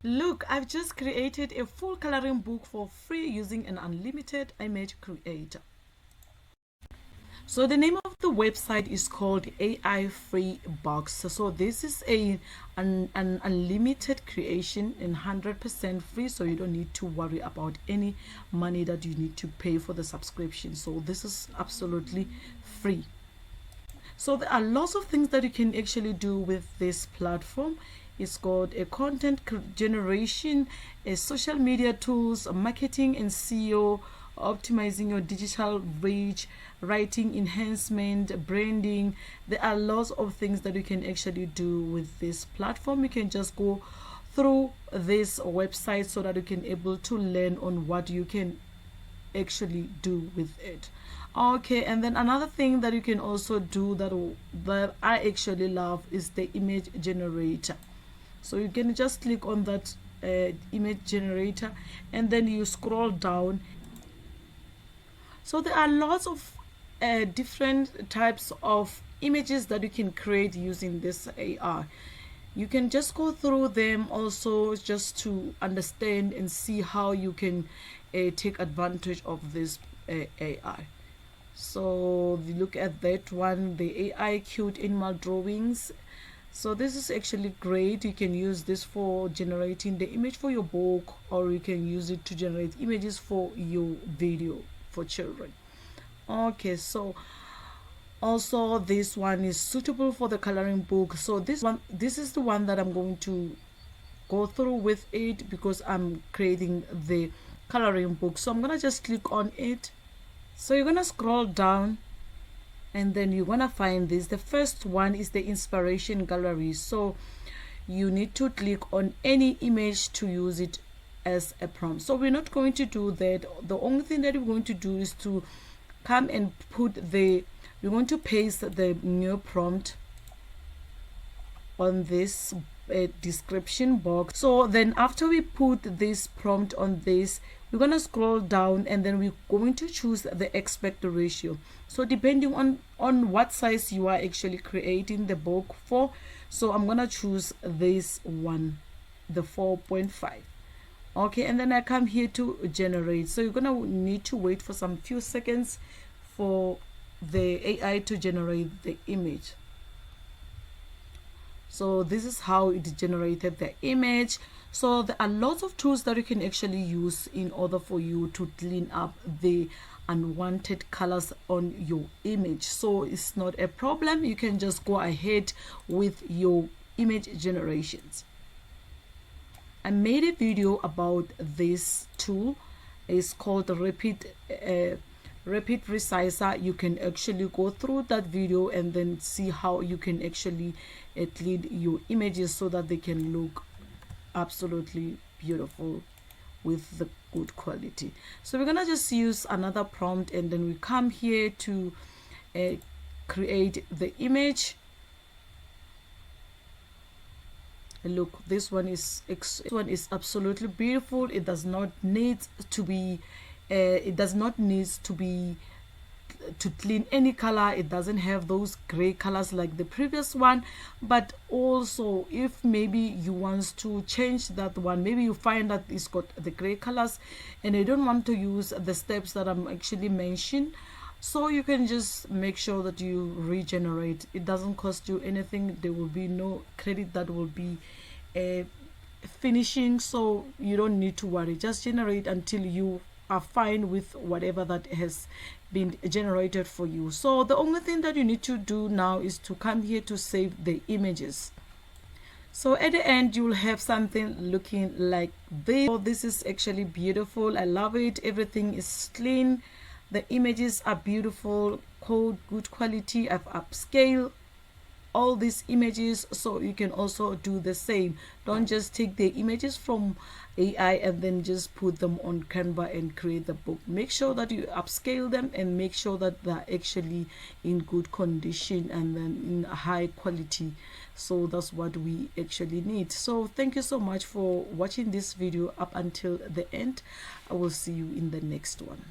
Look, I've just created a full coloring book for free using an unlimited image creator. So the name of the website is called AI Free Box. So this is an unlimited creation and 100% free, so you don't need to worry about any money that you need to pay for the subscription. So this is absolutely free. So there are lots of things that you can actually do with this platform. It's called a content generation, a social media tools, marketing and SEO, optimizing your digital reach, writing enhancement, branding. There are lots of things that you can actually do with this platform. You can just go through this website so that you can able to learn on what you can actually do with it. Okay, and then another thing that you can also do that I actually love is the image generator. So you can just click on that image generator, and then you scroll down. So there are lots of different types of images that you can create using this AI. You can just go through them also just to understand and see how you can take advantage of this AI. So you look at that one, the AI cute animal drawings. So this is actually great. You can use this for generating the image for your book, or you can use it to generate images for your video for children. Okay, so also this one is suitable for the coloring book. So this is the one that I'm going to go through with it because I'm creating the coloring book. So I'm gonna just click on it. So you're gonna scroll down, and then you're gonna find this. The first one is the inspiration gallery. So you need to click on any image to use it as a prompt. So we're not going to do that. The only thing that we're going to do is to come and we're going to paste the new prompt on this description box. So then after we put this prompt on this, we're going to scroll down, and then we're going to choose the aspect ratio. So depending on what size you are actually creating the book for, so I'm going to choose this one, the 4.5. Okay, and then I come here to generate. So you're going to need to wait for some few seconds for the AI to generate the image. So this is how it generated the image. So there are lots of tools that you can actually use in order for you to clean up the unwanted colors on your image. So it's not a problem. You can just go ahead with your image generations. I made a video about this tool. It's called Rapid Resizer. You can actually go through that video and then see how you can actually clean your images so that they can look absolutely beautiful with the good quality. So we're gonna just use another prompt, and then we come here to create the image. Look, this one is absolutely beautiful. It does not need to be to clean any color. It doesn't have those gray colors like the previous one. But also, if maybe you want to change that one, maybe you find that it's got the gray colors and you don't want to use the steps that I'm actually mentioned, so you can just make sure that you regenerate. It doesn't cost you anything. There will be no credit that will be finishing, so you don't need to worry. Just generate until you are fine with whatever that has been generated for you. So the only thing that you need to do now is to come here to save the images. So at the end, you will have something looking like this. So this is actually beautiful. I love it. Everything is clean. The images are beautiful, good quality. I've upscaled all these images, so you can also do the same. Don't just take the images from AI and then just put them on Canva and create the book. Make sure that you upscale them and make sure that they're actually in good condition and then in high quality. So that's what we actually need. So thank you so much for watching this video up until the end. I will see you in the next one.